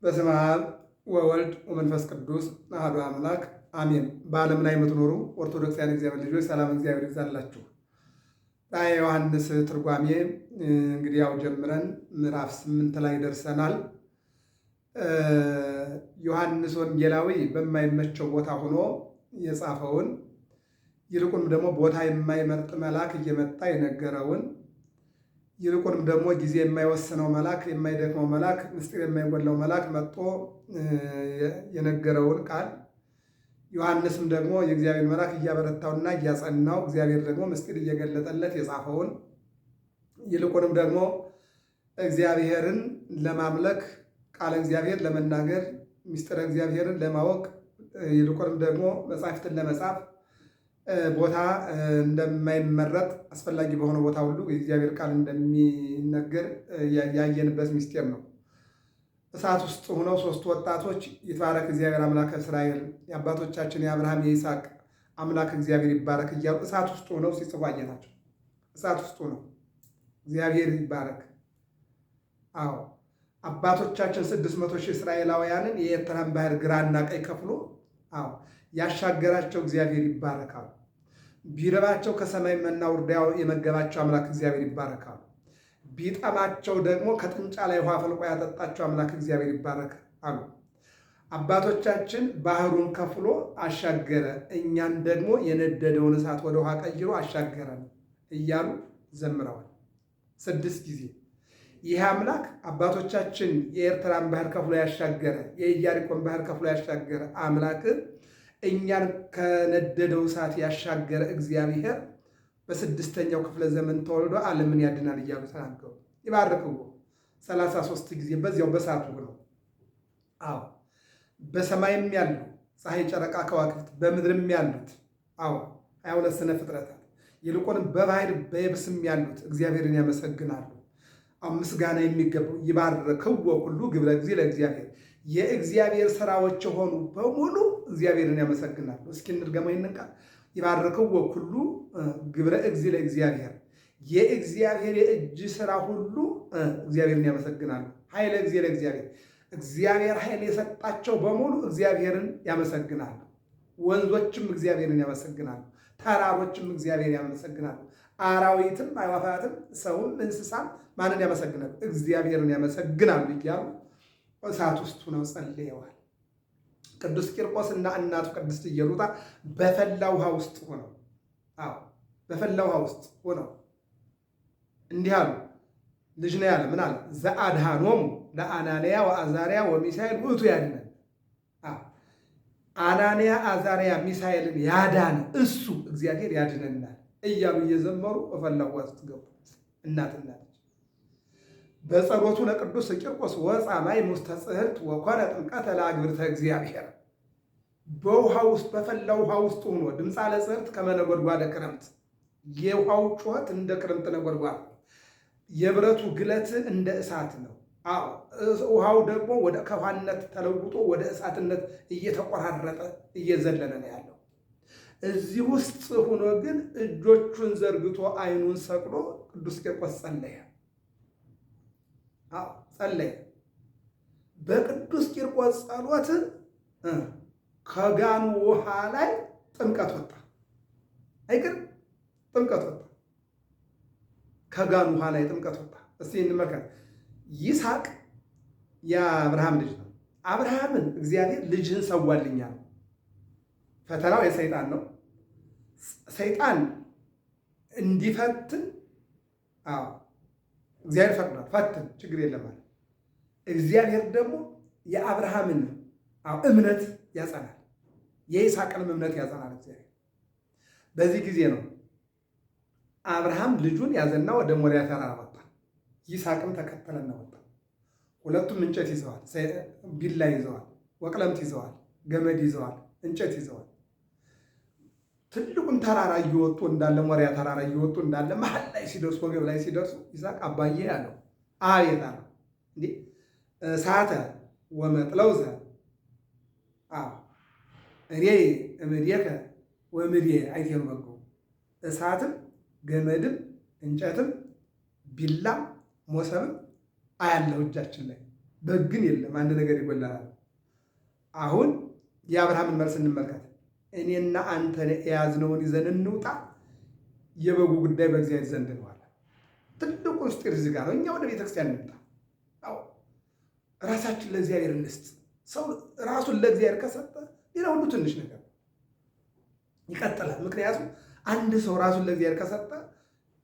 በስመ አብ ወወልድ ወመንፈስ ቅዱስ አሐዱ አምላክ አሜን። በዓለም ላይ የምትኖሩ ኦርቶዶክሳውያን እግዚአብሔር ልጆች ሰላም እግዚአብሔር ይብዛላችሁ። ራዕየ ዮሐንስ ትርጓሜ እንግዲህ ያው ጀምረን ምዕራፍ 8 ላይ ደርሰናል። ዮሐንስ ወንጌላዊ በማይመቸው ቦታ ሆኖ የጻፈውን ይልቁንም ደግሞ ቦታ የማይመርጥ መልአክ እየመጣ የነገረውን ይልቁንም ደግሞ ጊዜ የማይወስነው መልአክ የማይደክመው መልአክ ምስጢር የማይጎድለው መልአክ መጥቶ የነገረውን ቃል ዮሐንስም ደግሞ የእግዚአብሔር መልአክ እያበረታውና እያጸናው እግዚአብሔር ደግሞ ምስጢር እየገለጠለት የጻፈውን ይልቁንም ደግሞ እግዚአብሔርን ለማምለክ ቃለ እግዚአብሔር ለመናገር ምስጢረ እግዚአብሔርን ለማወቅ ይልቁንም ደግሞ መጻሕፍትን ለመጻፍ ቦታ እንደማይመረጥ አስፈላጊ በሆነ ቦታ ሁሉ የእግዚአብሔር ቃል እንደሚነገር ያየንበት ምስጢር ነው። እሳት ውስጥ ሆነው ሶስት ወጣቶች ይትባረክ እግዚአብሔር አምላከ እስራኤል የአባቶቻችን የአብርሃም የይስሐቅ አምላክ እግዚአብሔር ይባረክ እያሉ እሳት ውስጥ ሆነው ሲጽፉ አየናቸው። እሳት ውስጥ ሆነው እግዚአብሔር ይባረክ። አዎ አባቶቻችን 600 ሺህ እስራኤላውያንን የኤርትራን ባህር ግራና ቀኝ ከፍሎ ያሻገራቸው እግዚአብሔር ይባረካሉ። ቢረባቸው ከሰማይ መና ውርዳ የመገባቸው አምላክ እግዚአብሔር ይባረካሉ። ቢጠማቸው ደግሞ ከጥንጫ ላይ ውሃ ፈልቆ ያጠጣቸው አምላክ እግዚአብሔር ይባረክ አሉ። አባቶቻችን ባህሩን ከፍሎ አሻገረ፣ እኛን ደግሞ የነደደውን እሳት ወደ ውሃ ቀይሮ አሻገረን እያሉ ዘምረዋል 6 ጊዜ። ይህ አምላክ አባቶቻችን የኤርትራን ባህር ከፍሎ ያሻገረ የኢያሪኮን ባህር ከፍሎ ያሻገረ አምላክ እኛን ከነደደው እሳት ያሻገረ እግዚአብሔር በ6ኛው ክፍለ ዘመን ተወልዶ ዓለምን ያድናል እያሉ ተናገሩ። ይባርክዎ 33 ጊዜ በዚያው በእሳቱ ነው። አዎ በሰማይም ያሉ ፀሐይ፣ ጨረቃ፣ ከዋክብት በምድርም ያሉት 22 ስነ ፍጥረታት ይልቁንም በባህር በየብስም ያሉት እግዚአብሔርን ያመሰግናሉ። ምስጋና የሚገባው ይባርክዎ ሁሉ ግብረ እግዚእ ለእግዚአብሔር የእግዚአብሔር ስራዎች የሆኑ በሙሉ እግዚአብሔርን ያመሰግናሉ። እስኪ እንድገመው ይህንን ቃል ይባርክዎ ሁሉ ግብረ እግዚእ ለእግዚአብሔር የእግዚአብሔር የእጅ ስራ ሁሉ እግዚአብሔርን ያመሰግናሉ። ኃይለ እግዚእ ለእግዚአብሔር እግዚአብሔር ኃይል የሰጣቸው በሙሉ እግዚአብሔርን ያመሰግናሉ። ወንዞችም እግዚአብሔርን ያመሰግናሉ። ተራሮችም እግዚአብሔር ያመሰግናሉ። አራዊትም አዕዋፋትም ሰውም እንስሳም ማንን ያመሰግናሉ? እግዚአብሔርን ያመሰግናሉ እያሉ እሳት ውስጥ ሆነው ጸልየዋል። ቅዱስ ቂርቆስና እናቱ ቅድስት ኢየሉጣ በፈላ ውሃ ውስጥ ሆነው በፈላ ውሃ ውስጥ ሆነው እንዲህ አሉ። ልጅ ነው ያለ ምን አለ? ዘአድኃኖሙ ለአናንያ ወአዛርያ ወሚሳኤል ውእቱ ያድነን። አናንያ አዛርያ ሚሳኤልን ያዳነ እሱ እግዚአብሔር ያድነናል እያሉ እየዘመሩ በፈላ ውሃ ውስጥ ገቡ። እናትና ልጅ በጸሎቱ ለቅዱስ ቂርቆስ ወፃ ማይ ውስተ ጽሕልት ወኮነ ጥምቀተ ለአግብርተ እግዚአብሔር። በውሃ ውስጥ በፈላ ውሃ ውስጥ ሆኖ ድምፃ ለጽሕልት ከመነጎድጓደ ክረምት፣ የውሃው ጩኸት እንደ ክረምት ነጎድጓድ፣ የብረቱ ግለት እንደ እሳት ነው። ውሃው ደግሞ ወደ ከውሃነት ተለውጦ ወደ እሳትነት እየተቆራረጠ እየዘለለ ነው ያለው። እዚህ ውስጥ ሆኖ ግን እጆቹን ዘርግቶ ዓይኑን ሰቅሎ ቅዱስ ቂርቆስ ጸለየ። ጸለየ። በቅዱስ ቂርቆስ ጸሎት ከጋኑ ውሃ ላይ ጥምቀት ወጣ። አይገርም? ጥምቀት ወጣ። ከጋኑ ውሃ ላይ ጥምቀት ወጣ። እስቲ እንመልከት። ይስሐቅ የአብርሃም ልጅ ነው። አብርሃምን እግዚአብሔር ልጅህን ሰዋልኛል። ፈተናው የሰይጣን ነው። ሰይጣን እንዲፈትን እግዚአብሔር ፈቅዷል። ፈትን ችግር የለም ማለት። እግዚአብሔር ደግሞ የአብርሃምን እምነት ያጸናል፣ የይስሐቅንም እምነት ያጸናል እግዚአብሔር። በዚህ ጊዜ ነው አብርሃም ልጁን ያዘና ወደ ሞሪያ ተራራ ወጣ። ይስሐቅም ተከተለና ወጣ። ሁለቱም እንጨት ይዘዋል፣ ቢላ ይዘዋል፣ ወቅለምት ይዘዋል፣ ገመድ ይዘዋል፣ እንጨት ይዘዋል። ትልቁን ተራራ እየወጡ እንዳለ ሞሪያ ተራራ እየወጡ እንዳለ መሀል ላይ ሲደርሱ ወገብ ላይ ሲደርሱ ይስሐቅ አባዬ ያለው አቤት አለው። እንዴ እሳተ ወመጥለውዘ እኔ እምድየከ ወምድየ አይቴኑ በጎ እሳትም ገመድም እንጨትም ቢላም ሞሰብም አያለው እጃችን ላይ በግ ግን የለም፣ አንድ ነገር ይጎላል። አሁን የአብርሃምን መልስ እንመልከት። እኔና አንተ የያዝነውን ይዘን እንውጣ፣ የበጉ ጉዳይ በእግዚአብሔር ዘንድ ነው አለ። ትልቁ ምስጢር እዚህ ጋር ነው። እኛ ወደ ቤተክርስቲያን እንምጣ። አዎ ራሳችን ለእግዚአብሔር እንስጥ። ሰው ራሱን ለእግዚአብሔር ከሰጠ ሌላ ሁሉ ትንሽ ነገር ይቀጥላል። ምክንያቱም አንድ ሰው ራሱን ለእግዚአብሔር ከሰጠ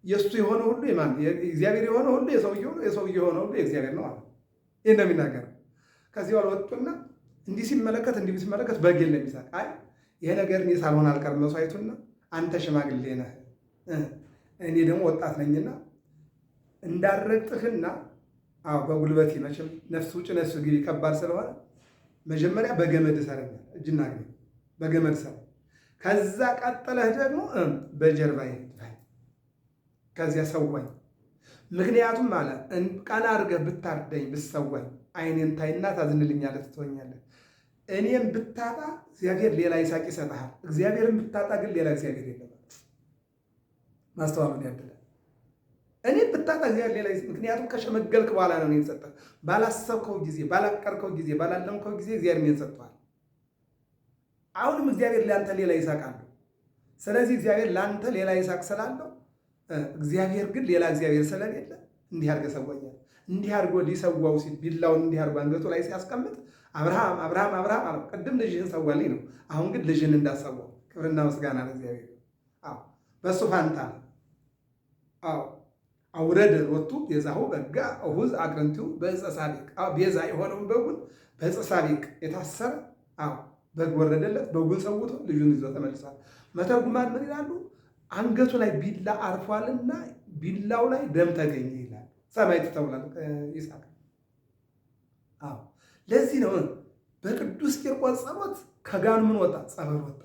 የእሱ የሆነ ሁሉ የማን እግዚአብሔር የሆነ ሁሉ የሰውየው ነው፣ የሰውየው የሆነ ሁሉ የእግዚአብሔር ነው አለ። ይህ ነው የሚናገረው። ከዚህ በኋላ ወጡና እንዲህ ሲመለከት በግ የለም ይሳቅ። አይ ይሄ ነገር እኔ ሳልሆን አልቀርም መስዋዕቱና አንተ ሽማግሌ ነህ፣ እኔ ደግሞ ወጣት ነኝና እንዳረግጥህና በጉልበቴ መቼም ነፍስ ውጭ ነፍስ ግቢ ከባድ ስለሆነ መጀመሪያ በገመድ ሰረኛል፣ እጅና እግሬ በገመድ ሰረ። ከዛ ቀጥለህ ደግሞ በጀርባዬ ከዚያ ሰዋኝ። ምክንያቱም አለ ቀና አድርገህ ብታርደኝ ብትሰዋኝ ዓይኔን ታይና ታዝንልኛለህ፣ ትተወኛለህ። እኔም ብታጣ እግዚአብሔር ሌላ ይስሐቅ ይሰጥሃል፣ እግዚአብሔርን ብታጣ ግን ሌላ እግዚአብሔር የለም። ማስተዋሉን ያድላል። እኔ ብታጣ እግዚአብሔር ሌላ ምክንያቱም ከሸመገልክ በኋላ ነው እኔን ሰጠህ። ባላሰብከው ጊዜ፣ ባላቀርከው ጊዜ፣ ባላለምከው ጊዜ እግዚአብሔር እኔን ሰጥቷል። አሁንም እግዚአብሔር ለአንተ ሌላ ይስሐቅ አለው። ስለዚህ እግዚአብሔር ለአንተ ሌላ ይስሐቅ ስላለው እግዚአብሔር ግን ሌላ እግዚአብሔር ስለሌለ እንዲህ አድርገህ ሰዋኛል። እንዲህ አድርጎ ሊሰዋው ሲል ቢላውን እንዲህ አድርጎ አንገቱ ላይ ሲያስቀምጥ አብርሃም አብርሃም አብርሃም አለው። ቅድም ልጅህን ሰዋልኝ ነው። አሁን ግን ልጅህን እንዳሰዋው ክብርና ምስጋና ለእግዚአብሔር። አዎ በእሱ ፋንታ አዎ አውረደ ሎቱ ቤዛሁ በጋ እሁዝ አቅርንቲሁ በዕፀ ሳቤቅ። አዎ ቤዛ የሆነውን በጉን በዕፀ ሳቤቅ የታሰረ አዎ በግ ወረደለት። በጉን ሰውቶ ልጁን ይዞ ተመልሷል። መተርጉማን ምን ይላሉ? አንገቱ ላይ ቢላ አርፏልና ቢላው ላይ ደም ተገኘ ይላል። ሰማዕት ተብሏል ይስሐቅ። አዎ ለዚህ ነው በቅዱስ ቂርቆስ ጸሎት ከጋኑ ምን ወጣ? ጸበል ወጣ።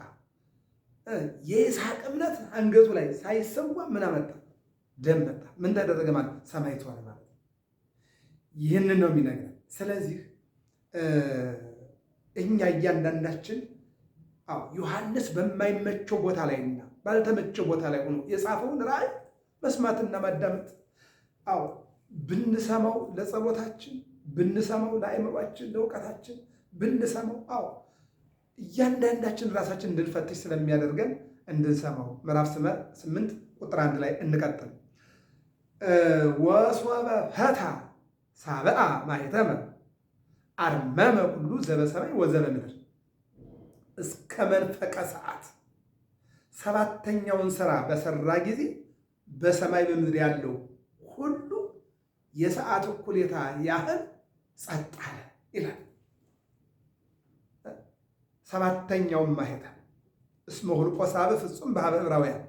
የይስሐቅ እምነት አንገቱ ላይ ሳይሰዋ ምን አመጣ? ደም መጣ። ምን ተደረገ ማለት? ሰማዕት ሆነ ማለት። ይህንን ነው የሚነግረን። ስለዚህ እኛ እያንዳንዳችን ዮሐንስ በማይመቸው ቦታ ላይና ባልተመቸው ቦታ ላይ ሆኖ የጻፈውን ራእይ መስማትና ማዳመጥ ብንሰማው ለጸሎታችን፣ ብንሰማው ለአእምሯችን፣ ለእውቀታችን ብንሰማው እያንዳንዳችን ራሳችን እንድንፈትሽ ስለሚያደርገን እንድንሰማው። ምዕራፍ 8 ቁጥር 1 ላይ እንቀጥል። ወሶበ ፈታ ሳብአ ማኅተመ አርመመ ኩሉ ዘበሰማይ ወዘበ ምድር። እስከ መንፈቀ ሰዓት ሰባተኛውን ስራ በሰራ ጊዜ በሰማይ በምድር ያለው ሁሉ የሰዓት እኩሌታ ያህል ጸጥ አለ ይላል። ሰባተኛውን ማኅተም እስመ ሁልቆ ሳብዕ ፍጹም በኀበ ዕብራውያን።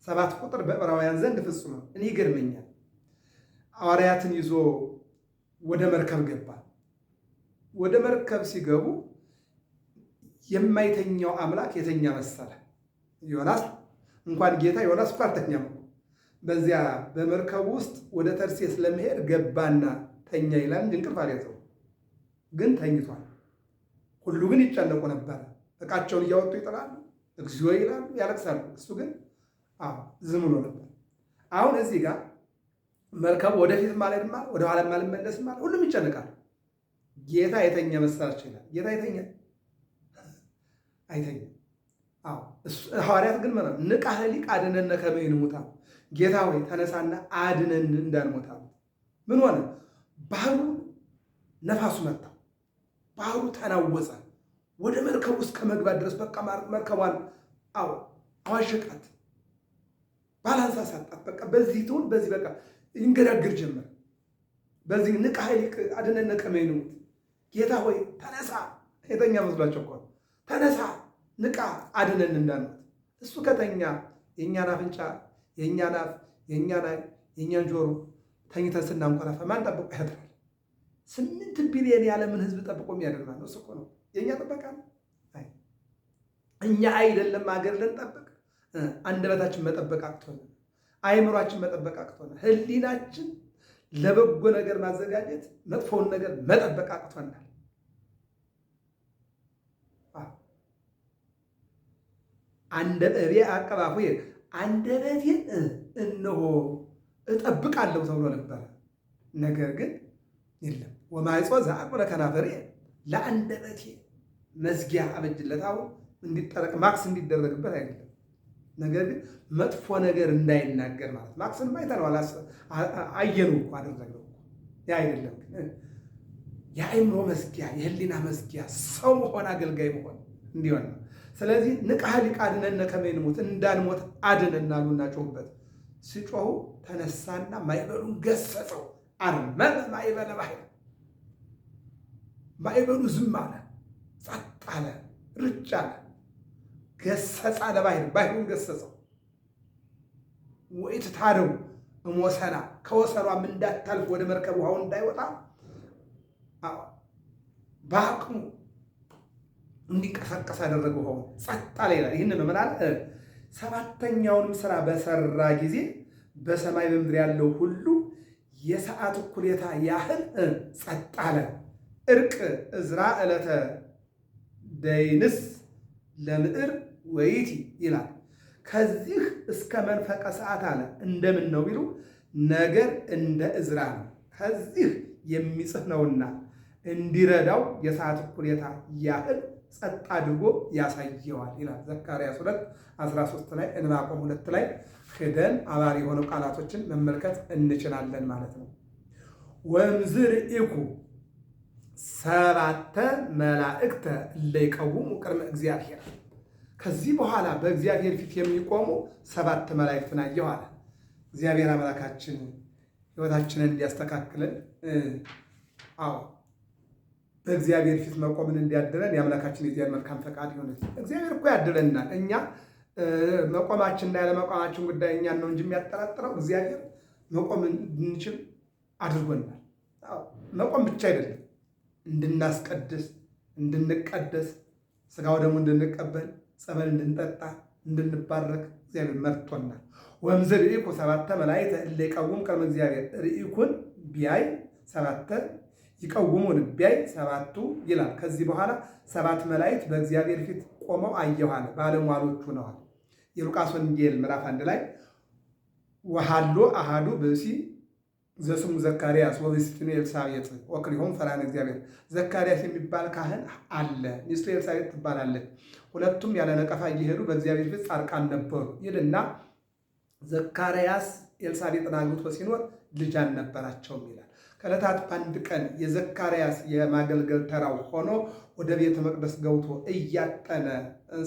7 ቁጥር በዕብራውያን ዘንድ ፍጹም ነው። እኔ ይገርመኛል። ሐዋርያትን ይዞ ወደ መርከብ ገባ። ወደ መርከብ ሲገቡ የማይተኛው አምላክ የተኛ መሰለ። ዮናስ እንኳን ጌታ ዮናስ እኮ አልተኛም። በዚያ በመርከቡ ውስጥ ወደ ተርሴስ ለመሄድ ገባና ተኛ ይላል እንጂ እንቅልፍ አልያዘው፣ ግን ተኝቷል። ሁሉ ግን ይጨነቁ ነበረ። ዕቃቸውን እያወጡ ይጥላሉ፣ እግዚኦ ይላሉ፣ ያለቅሳሉ። እሱ ግን ዝም ብሎ ነበር። አሁን እዚህ ጋር መርከቡ ወደፊት ማለትም አለ ወደ ኋላ ማልመለስም አለ። ሁሉም ይጨነቃል። ጌታ የተኛ መሰላቸው ይላል። ጌታ አይተኛ። ሐዋርያት ግን ማለት ንቃ ኅሊቅ አድነነ ከመ ንሙት። ጌታ ሆይ ተነሳና አድነን እንዳንሞት። ምን ሆነ? ባህሩ ነፋሱ መታው፣ ባህሩ ተናወጸ። ወደ መርከቡ ውስጥ ከመግባት ድረስ በቃ መርከቧን አዋሸቃት፣ ባላንስ አሳጣት። በቃ በዚህ ትሁን በዚህ በቃ ይንገዳግር ጀመር። በዚህ ንቃ ኅሊቅ አድነነ ከመ ንሙት። ጌታ ሆይ ተነሳ። የተኛ መስሏቸው እኮ ተነሳ፣ ንቃ፣ አድነን እንዳንሞት። እሱ ከተኛ የእኛን አፍንጫ፣ የእኛን አፍ፣ የእኛን ዓይን፣ የእኛን ጆሮ ተኝተን ስናንኮራፋ ማን ጠብቆ ያድራል? 8 ቢሊዮን የዓለምን ሕዝብ ጠብቆ የሚያድር ማለት ነው። እሱ እኮ ነው የእኛ ጥበቃ ነው። እኛ አይደለም ሀገር ልንጠብቅ፣ አንደበታችን መጠበቅ አቅቶን፣ አእምሯችን መጠበቅ አቅቶን፣ ሕሊናችን ለበጎ ነገር ማዘጋጀት፣ መጥፎውን ነገር መጠበቅ አቅቶናል። አንደበቴ አቀባፉየ፣ አንደበቴን እነሆ እጠብቃለሁ ተብሎ ነበረ። ነገር ግን የለም ወማይጾ ዘአቁረ ከናፈሬ ለአንደበቴ መዝጊያ አበጅለት። አሁን እንዲጠረቅ ማክስ እንዲደረግበት አይደለም፣ ነገር ግን መጥፎ ነገር እንዳይናገር ማለት ማክስን አይተነዋል፣ አየነው እኮ አደረግነው ያ አይደለም ግን የአእምሮ መዝጊያ የህሊና መዝጊያ ሰው መሆን አገልጋይ መሆን እንዲሆን ነው። ስለዚህ ንቅሐ ሊቅ አድነነ ከመ ንሙት እንዳንሞት አድነን አሉና ጮሁበት። ሲጮሁ ተነሳና ማዕበሉን ገሰጸው። አርመመ ማዕበለ ባሕር ማዕበሉ ዝም አለ፣ ጸጥ አለ፣ ርጭ አለ። ገሰጻ ለባሕር ባሕሩን ገሰጸው። ወኢትታደው እምወሰና ከወሰኗም እንዳታልፍ ወደ መርከብ ውሃውን እንዳይወጣ በአቅሙ እንዲንቀሳቀስ አደረገው። ውሃውን ጸጥ አለ ይላል። ይህንን ምን አለ? ሰባተኛውንም ስራ በሰራ ጊዜ በሰማይ በምድር ያለው ሁሉ የሰዓት እኩሌታ ያህል ጸጥ አለ። እርቅ እዝራ ዕለተ ደይንስ ለምዕር ወይቲ ይላል። ከዚህ እስከ መንፈቀ ሰዓት አለ። እንደምን ነው ቢሉ ነገር እንደ እዝራ ነው፣ ከዚህ የሚጽፍ ነውና እንዲረዳው የሰዓት እኩሌታ ያህል ጸጥ አድርጎ ያሳየዋል ይላል። ዘካርያስ 2:13 ላይ ዕንባቆም 2 ላይ ሄደን አባሪ የሆኑ ቃላቶችን መመልከት እንችላለን ማለት ነው። ወእምዝርኢኩ ሰባተ መላእክተ እለ ይቀውሙ ቅድመ እግዚአብሔር፣ ከዚህ በኋላ በእግዚአብሔር ፊት የሚቆሙ 7 መላእክትን አየሁ አለ። እግዚአብሔር አምላካችን ሕይወታችንን እንዲያስተካክለን በእግዚአብሔር ፊት መቆምን እንዲያድለን የአምላካችን የእግዚአብሔር መልካም ፈቃድ ይሆን። እግዚአብሔር እኮ ያድለናል። እኛ መቆማችንና ያለመቆማችን ጉዳይ እኛን ነው እንጂ የሚያጠራጥረው እግዚአብሔር መቆም እንድንችል አድርጎናል። መቆም ብቻ አይደለም፣ እንድናስቀድስ፣ እንድንቀደስ፣ ስጋው ደግሞ እንድንቀበል፣ ጸበል እንድንጠጣ፣ እንድንባረክ እግዚአብሔር መርቶናል። ወእምዝርኢኩ ሰባተ መላእክተ እለ ይቀውሙ ቅድመ እግዚአብሔር፣ ርኢኩን ቢያይ ሰባተ ይቀውሙን ቢያይ 7ቱ ይላል። ከዚህ በኋላ 7 መላእክት በእግዚአብሔር ፊት ቆመው አየሁ አለ። ባለሟሎቹ ነዋል። የሉቃስ ወንጌል ምዕራፍ 1 ላይ ወሃሎ አሃዱ ብእሲ ዘስሙ ዘካርያስ ወብእሲቱ ኤልሳቤጥ ወክልኤሆሙ ፈርሃነ እግዚአብሔር። ዘካርያስ የሚባል ካህን አለ፣ ሚስቱ ኤልሳቤጥ ትባላለች። ሁለቱም ያለ ነቀፋ እየሄዱ በእግዚአብሔር ፊት ጻድቃን ነበሩ ይልና ዘካርያስ ኤልሳቤጥን አግብቶ ሲኖር ልጅ አልነበራቸውም ይላል። ከዕለታት በአንድ ቀን የዘካርያስ የማገልገል ተራው ሆኖ ወደ ቤተ መቅደስ ገብቶ እያጠነ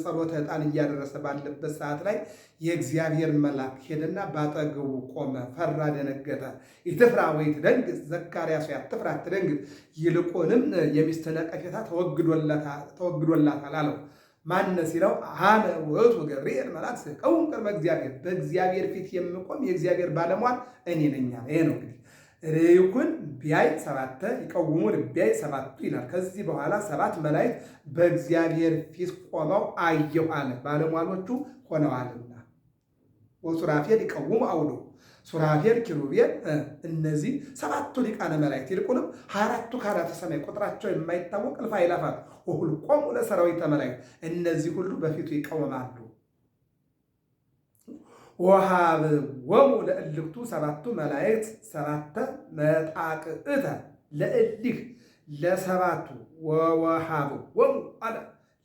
ጸሎተ ዕጣን እያደረሰ ባለበት ሰዓት ላይ የእግዚአብሔር መልአክ ሄደና ባጠገቡ ቆመ። ፈራ፣ ደነገጠ። ኢትፍራ ወኢትደንግጥ፣ ዘካርያስ አትፍራ አትደንግጥ፣ ይልቁንም የሚስትህ ነቀፌታ ተወግዶላታል አለው። ማነ ሲለው አነ ውእቱ ገብርኤል መልአክ ዘቀውም ቅድመ እግዚአብሔር፣ በእግዚአብሔር ፊት የምቆም የእግዚአብሔር ባለሟል እኔ ነኝ አለ። ይሄ ነው እንግዲህ ርኢኩን ቢያይ 7 ይቀውሙን ቢያይ 7ቱ ይላል። ከዚህ በኋላ 7 መላእክት በእግዚአብሔር ፊት ቆመው አየሁ አለ፣ ባለሟሎቹ ሆነዋልና። ወሱራፌል ይቀውሙ አውዶ፣ ሱራፌል፣ ኪሩቤል፣ እነዚህ 7ቱ ሊቃነ መላእክት ይልቁንም 24ቱ ካህናተ ሰማይ ቁጥራቸው የማይታወቅ እልፍ አእላፋት ወሁልቆሙ ለሰራዊተ መላእክት፣ እነዚህ ሁሉ በፊቱ ይቀወማሉ። ወሀብዎሙ ለእልክቱ 7ቱ መላእክት 7 መጣቅዕተ ለእሊህ ለ7ቱ ወወሀብዎሙ አለ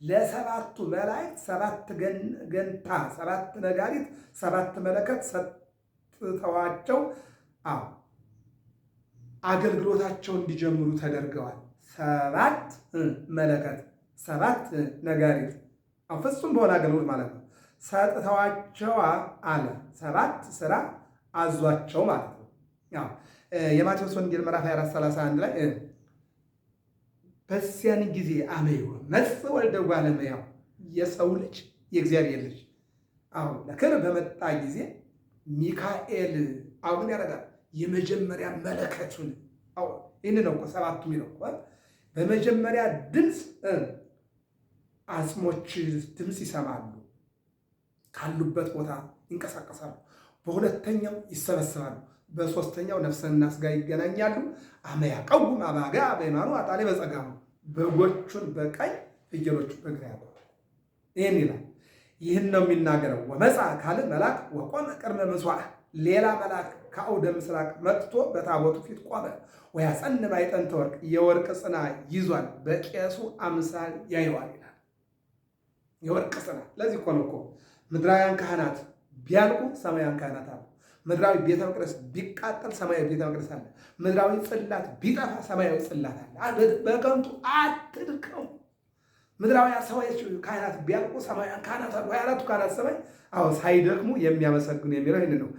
ለ7ቱ መላእክት 7 ገንታ 7 ነጋሪት 7 መለከት ሰጥተዋቸው አገልግሎታቸው እንዲጀምሩ ተደርገዋል። 7 መለከት 7 ነጋሪት ፍጹም በሆነ አገልግሎት ማለት ነው ሰጥተዋቸው አለ። 7 ስራ አዟቸው ማለት ነው። የማቴዎስ ወንጌል ምዕራፍ 24:31 ላይ በዚያን ጊዜ አመዮ መጽእ ወልደ እጓለ እመሕያው፣ የሰው ልጅ የእግዚአብሔር ልጅ አሁን ለክብር በመጣ ጊዜ ሚካኤል አሁን ያደርጋል የመጀመሪያ መለከቱን። ይህን ነው 7ቱ የሚለው በመጀመሪያ ድምፅ አጽሞች ድምፅ ይሰማሉ፣ ካሉበት ቦታ ይንቀሳቀሳሉ። በሁለተኛው ይሰበሰባሉ። በሶስተኛው ነፍስና ስጋ ይገናኛሉ። አመ ያቀውም አባጋ በየማኑ አጣሌ በጸጋሙ፣ በጎቹን በቀኝ ፍየሎቹን በግራ ያቆማል። ይህን ይላል። ይህን ነው የሚናገረው። ወመጽአ ካልእ መልአክ ወቆመ ቅድመ ምጽዋዕ፣ ሌላ መልአክ ከአውደ ምስራቅ መጥቶ በታቦቱ ፊት ቆመ። ወያጸን ማዕጠንተ ወርቅ የወርቅ ጽና ይዟል፣ በቄሱ አምሳል ያየዋል ይላል። የወርቅ ጽና። ለዚህ እኮ ነው እኮ ምድራውያን ካህናት ቢያልቁ ሰማያውያን ካህናት አሉ። ምድራዊ ቤተ መቅደስ ቢቃጠል ሰማያዊ ቤተ መቅደስ አለ። ምድራዊ ጽላት ቢጠፋ ሰማያዊ ጽላት አለ። በከንቱ አትድከሙ። ምድራውያን ሰማያዊ ካህናት ቢያልቁ ሰማያውያን ካህናት አሉ። 24ቱ ካህናት ሰማይ ሳይደክሙ የሚያመሰግኑ የሚለው ይህን ነው።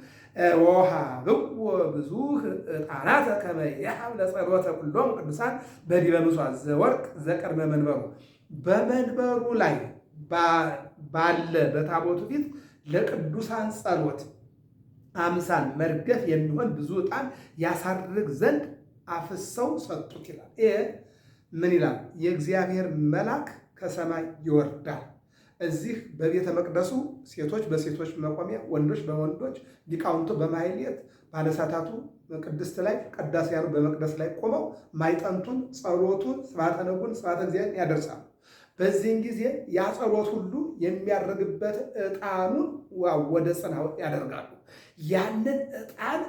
ወወሀብዎ ብዙኅ ዕጣናተ ከመ ይሃብ ለጸሎተ ኩሎሙ ቅዱሳን በዲበ ምጽዋት ዘወርቅ ዘቅድመ መንበሩ። በመንበሩ ላይ ባለ በታቦቱ ፊት ለቅዱሳን ጸሎት አምሳል መርገፍ የሚሆን ብዙ ዕጣን ያሳርግ ዘንድ አፍሰው ሰጡት ይላል። ይሄ ምን ይላል? የእግዚአብሔር መልአክ ከሰማይ ይወርዳል። እዚህ በቤተ መቅደሱ ሴቶች በሴቶች መቆሚያ፣ ወንዶች በወንዶች፣ ሊቃውንቱ በማሕሌት ባለሳታቱ ቅድስት ላይ ቀዳሲያኑ በመቅደስ ላይ ቆመው ማዕጠንቱን፣ ጸሎቱን፣ ስብሐተ ነጉን፣ ስብሐተ እግዚአብሔር ያደርሳሉ። በዚህን ጊዜ ያ ጸሎት ሁሉ የሚያደርግበት ዕጣኑን ወደ ጽናው ያደርጋሉ። ያንን ዕጣን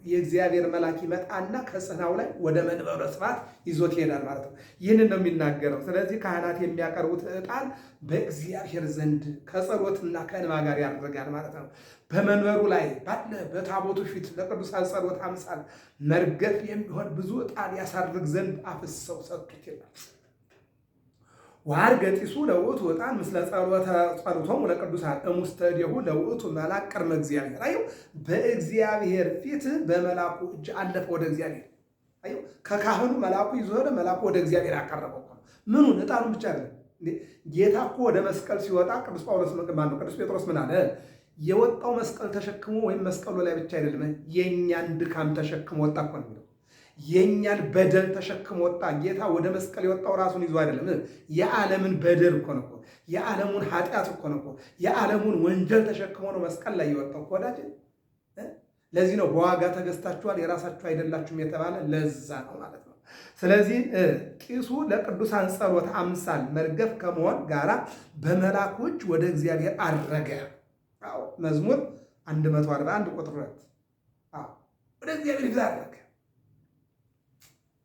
የእግዚአብሔር መልአክ ይመጣና ከጽናው ላይ ወደ መንበረ ስብሐት ይዞት ይሄዳል ማለት ነው። ይህንን ነው የሚናገረው። ስለዚህ ካህናት የሚያቀርቡት ዕጣን በእግዚአብሔር ዘንድ ከጸሎትና ከእንባ ጋር ያደርጋል ማለት ነው። በመንበሩ ላይ ባለ በታቦቱ ፊት ለቅዱሳን ጸሎት አምሳል መርገፍ የሚሆን ብዙ ዕጣን ያሳርግ ዘንድ አፍሰው ሰጡት ይላል። ወዐርገ ጢሱ ለውእቱ ዕጣን ምስለ ጸሎቶሙ ለቅዱሳን እሙስተ እዴሁ ለውእቱ መልአክ ቅድመ እግዚአብሔር። አየው፣ በእግዚአብሔር ፊት በመልአኩ እጅ አለፈ ወደ እግዚአብሔር። አየው፣ ከካህኑ መልአኩ ይዞ ሄደ። መልአኩ ወደ እግዚአብሔር ያቀረበው ምኑን? ዕጣኑን ብቻ አይደለም። ጌታ እኮ ወደ መስቀል ሲወጣ ቅዱስ ጴጥሮስ ምን አለ? የወጣው መስቀል ተሸክሞ ወይም መስቀሉ ላይ ብቻ አይደለም፣ የእኛን ድካም ተሸክሞ ወጣ እኮ ነው። የእኛን በደል ተሸክሞ ወጣ። ጌታ ወደ መስቀል የወጣው ራሱን ይዞ አይደለም። የዓለምን በደል እኮ ነው፣ የዓለሙን ኃጢአት እኮ ነው፣ የዓለሙን ወንጀል ተሸክሞ ነው መስቀል ላይ የወጣው እኮ ወዳጅ። ለዚህ ነው በዋጋ ተገዝታችኋል የራሳችሁ አይደላችሁም የተባለ ለዛ ነው ማለት ነው። ስለዚህ ጢሱ ለቅዱሳን ጸሎት አምሳል መርገፍ ከመሆን ጋራ በመልአኩ እጅ ወደ እግዚአብሔር አረገ። መዝሙር 141 ቁጥር 2 ወደ እግዚአብሔር ይዛ አረገ።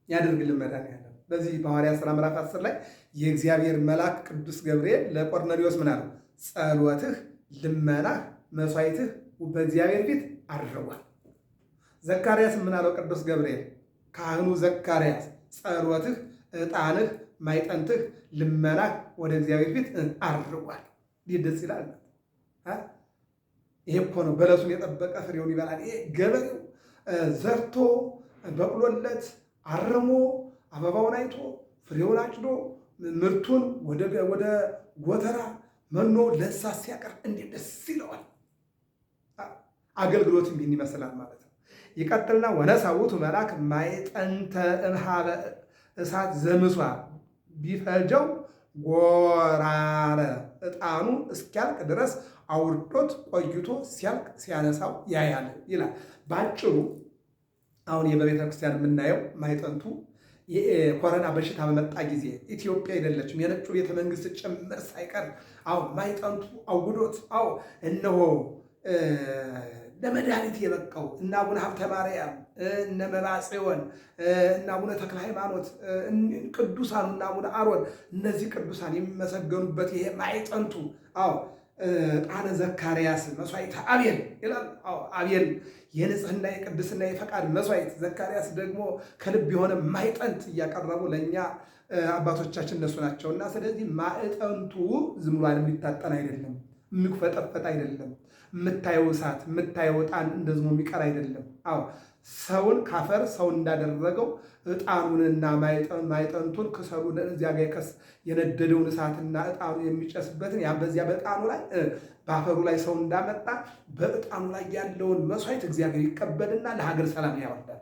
ያደርግልን መድኃኒዓለም። በዚህ በሐዋርያት ሥራ ምዕራፍ 10 ላይ የእግዚአብሔር መልአክ ቅዱስ ገብርኤል ለቆርኔሌዎስ ምን አለው? ጸሎትህ፣ ልመናህ፣ መስዋዕትህ በእግዚአብሔር ፊት አድርጓል። ዘካርያስ ምን አለው? ቅዱስ ገብርኤል ካህኑ ዘካርያስ ጸሎትህ፣ ዕጣንህ፣ ማዕጠንትህ፣ ልመናህ ወደ እግዚአብሔር ፊት አድርጓል። ይህ ደስ ይላል። ይሄ እኮ ነው በለሱን የጠበቀ ፍሬውን ይበላል። ይሄ ገበሬው ዘርቶ በቅሎለት አርሞ አበባውን አይቶ ፍሬውን አጭዶ ምርቱን ወደ ጎተራ መኖ ለእንስሳት ሲያቀርብ እንዴት ደስ ይለዋል። አገልግሎትም ይህን ይመስላል ማለት ነው። ይቀጥልና ወነሣ ውእቱ መልአክ ማዕጠንተ እምኀበ እሳት ዘምሥዋዕ ቢፈጀው ጎራረ ዕጣኑ እስኪያልቅ ድረስ አውርዶት ቆይቶ ሲያልቅ ሲያነሳው ያያል ይላል። በአጭሩ አሁን በቤተ ክርስቲያን የምናየው ማዕጠንቱ የኮረና በሽታ በመጣ ጊዜ ኢትዮጵያ አይደለችም የነጩ ቤተ መንግስት ጭምር ሳይቀር ማዕጠንቱ አውዶት እነሆ ለመድኃኒት የበቃው እነ አቡነ ሀብተ ማርያም፣ እነ መባጽዮን፣ እነ አቡነ ተክለ ሃይማኖት ቅዱሳኑ እና አቡነ አሮን እነዚህ ቅዱሳን የሚመሰገኑበት ይሄ ማዕጠንቱ ዕጣነ ዘካርያስ መስዋዕተ አቤል ይላል። አቤል የንጽህና የቅድስና የፈቃድ መስዋዕት፣ ዘካርያስ ደግሞ ከልብ የሆነ ማዕጠንት እያቀረቡ ለእኛ አባቶቻችን እነሱ ናቸውና፣ ስለዚህ ማዕጠንቱ ዝም ብሎ የሚታጠን አይደለም፣ የሚፈጠፈጥ አይደለም። የምታየው እሳት የምታየው ዕጣን እንደዝሞ የሚቀር አይደለም። ሰውን ካፈር ሰው እንዳደረገው ዕጣኑንና ማዕጠንቱን ክሰሉን እዚያ ጋር የነደደውን እሳትና ዕጣኑ የሚጨስበትን ያን በዚያ በዕጣኑ ላይ በአፈሩ ላይ ሰው እንዳመጣ በዕጣኑ ላይ ያለውን መስዋዕት እግዚአብሔር ይቀበልና ለሀገር ሰላም ያወርዳል።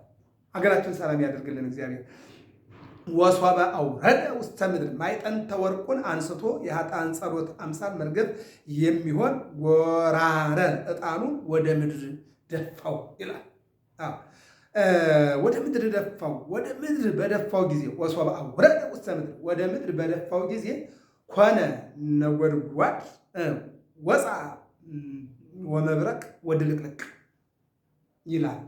ሀገራችን ሰላም ያደርግልን እግዚአብሔር። ወሶበ አውረደ ውስተ ምድር ማዕጠንተ ወርቁን አንስቶ የኃጥአን ጸሎት አምሳል መርገፍ የሚሆን ጎራረ ዕጣኑን ወደ ምድር ደፋው ይላል። ወደ ምድር ደፋው። ወደ ምድር በደፋው ጊዜ ወሶበ አውረደ ውስተ ምድር ወደ ምድር በደፋው ጊዜ ኮነ ነጎድጓድ ወፃ ወመብረቅ ወድልቅልቅ ይላል።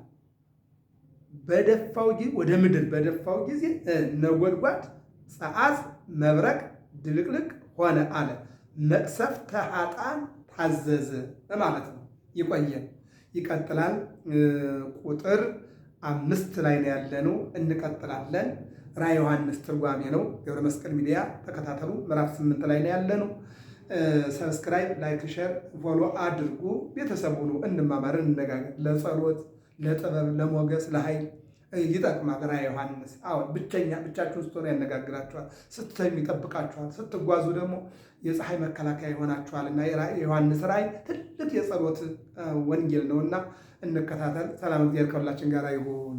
በደፋው ጊዜ ወደ ምድር በደፋው ጊዜ ነጎድጓድ፣ ጸዓት፣ መብረቅ፣ ድልቅልቅ ሆነ አለ። መቅሰፍተ ኃጥአን ታዘዘ ማለት ነው። ይቆየን። ይቀጥላል። ቁጥር 5 ላይ ነው ያለነው። እንቀጥላለን። ራዕየ ዮሐንስ ትርጓሜ ነው። ገብረ መስቀል ሚዲያ ተከታተሉ። ምዕራፍ 8 ላይ ነው ያለነው። ሰብስክራይብ፣ ላይክ፣ ሼር፣ ፎሎ አድርጉ። ቤተሰብ ሁኑ። እንማማር፣ እንነጋገር። ለጸሎት፣ ለጥበብ፣ ለሞገስ፣ ለኃይል ይጠቅማል። ራዕየ ዮሐንስ ብቻችሁን ስትሆኑ ያነጋግራችኋል፣ ስትተኙ ይጠብቃችኋል፣ ስትጓዙ ደግሞ የፀሐይ መከላከያ ይሆናችኋልና የዮሐንስ ራዕይ ትልቅ የጸሎት ወንጌል ነውና እንከታተል። ሰላም እግዚአብሔር ከሁላችን ጋር ይሁን።